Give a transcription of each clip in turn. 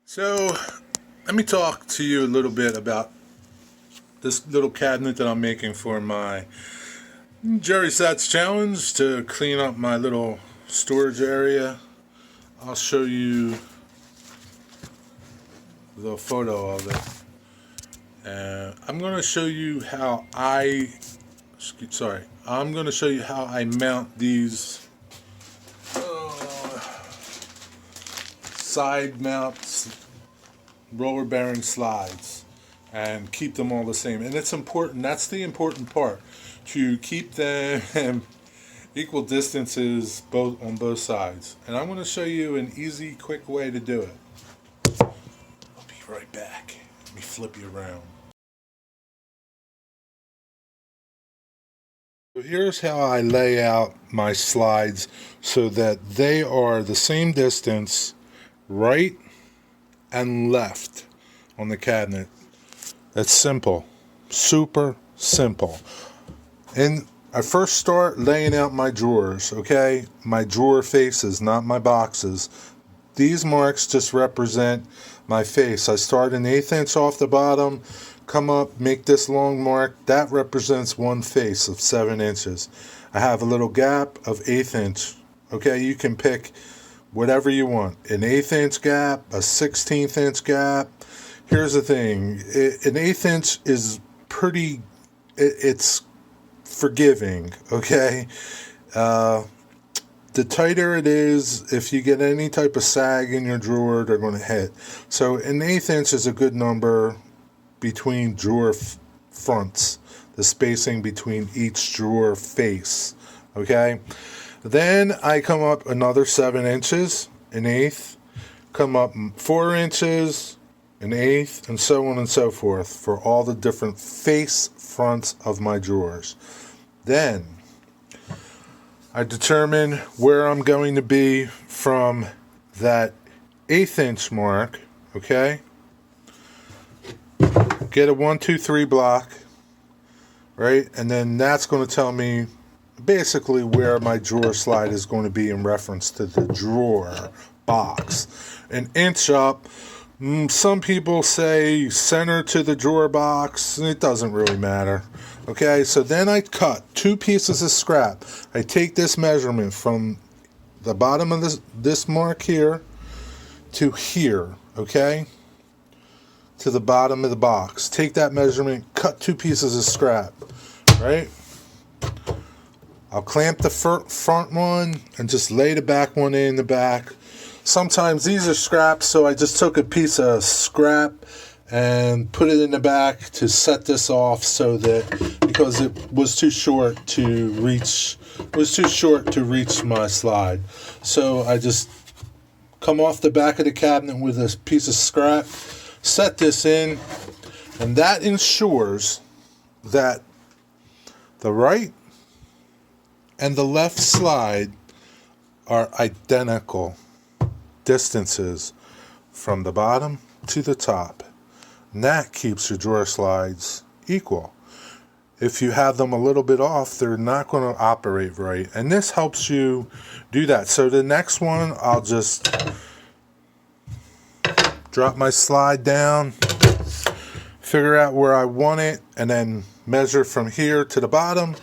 So, let me talk to you a little bit about this little cabinet that I'm making for my Jerry Sats challenge to clean up my little storage area. I'll show you the photo of it. And I'm going to show you how I'm going to show you how I mount these side mounts roller bearing slides and keep them all the same. And it's important, that's the important part, to keep them equal distances on both sides. And I'm going to show you an easy, quick way to do it. I'll be right back. Let me flip you around. So here's how I lay out my slides so that they are the same distance right and left on the cabinet. That's simple, super simple. And I first start laying out my drawers, okay? My drawer faces, not my boxes. These marks just represent my face. I start an 1/8 inch off the bottom, come up, make this long mark. That represents one face of 7 inches. I have a little gap of 1/8 inch. Okay, you can pick whatever you want. An 1/8 inch gap, a 1/16 inch gap. Here's the thing. An 1/8 inch is pretty, it's forgiving, okay? The tighter it is, if you get any type of sag in your drawer, they're going to hit. So an 1/8 inch is a good number between drawer fronts, the spacing between each drawer face, okay? Then I come up another 7 inches, 1/8, come up 4 inches, 1/8, and so on and so forth for all the different face fronts of my drawers. Then I determine where I'm going to be from that 1/8 inch mark, okay? Get a 1, 2, 3 block, right? And then that's going to tell me basically where my drawer slide is going to be in reference to the drawer box. An inch up, some people say center to the drawer box. It doesn't really matter. Okay, so then I cut 2 pieces of scrap. I take this measurement from the bottom of this mark here to here, okay? To the bottom of the box. Take that measurement, cut 2 pieces of scrap, right? I'll clamp the front one and just lay the back one in the back. Sometimes these are scraps, so I just took a piece of scrap and put it in the back to set this off so that, because it was too short to reach my slide. So I just come off the back of the cabinet with a piece of scrap, set this in, and that ensures that the right and the left slide are identical distances from the bottom to the top. And that keeps your drawer slides equal. If you have them a little bit off, they're not going to operate right. And this helps you do that. So the next one, I'll just drop my slide down, figure out where I want it, and then measure from here to the bottom.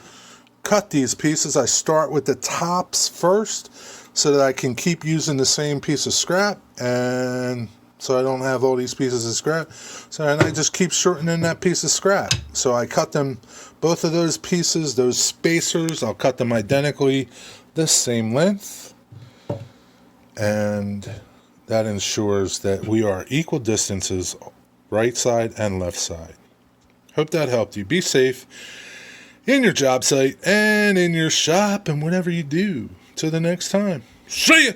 Cut these pieces. I start with the tops first so that I can keep using the same piece of scrap, and so I don't have all these pieces of scrap. So and I just keep shortening that piece of scrap. So I cut them, both of those pieces, those spacers, I'll cut them identically the same length, and that ensures that we are equal distances, right side and left side. Hope that helped you. Be safe in your job site and in your shop and whatever you do. Till the next time. See ya!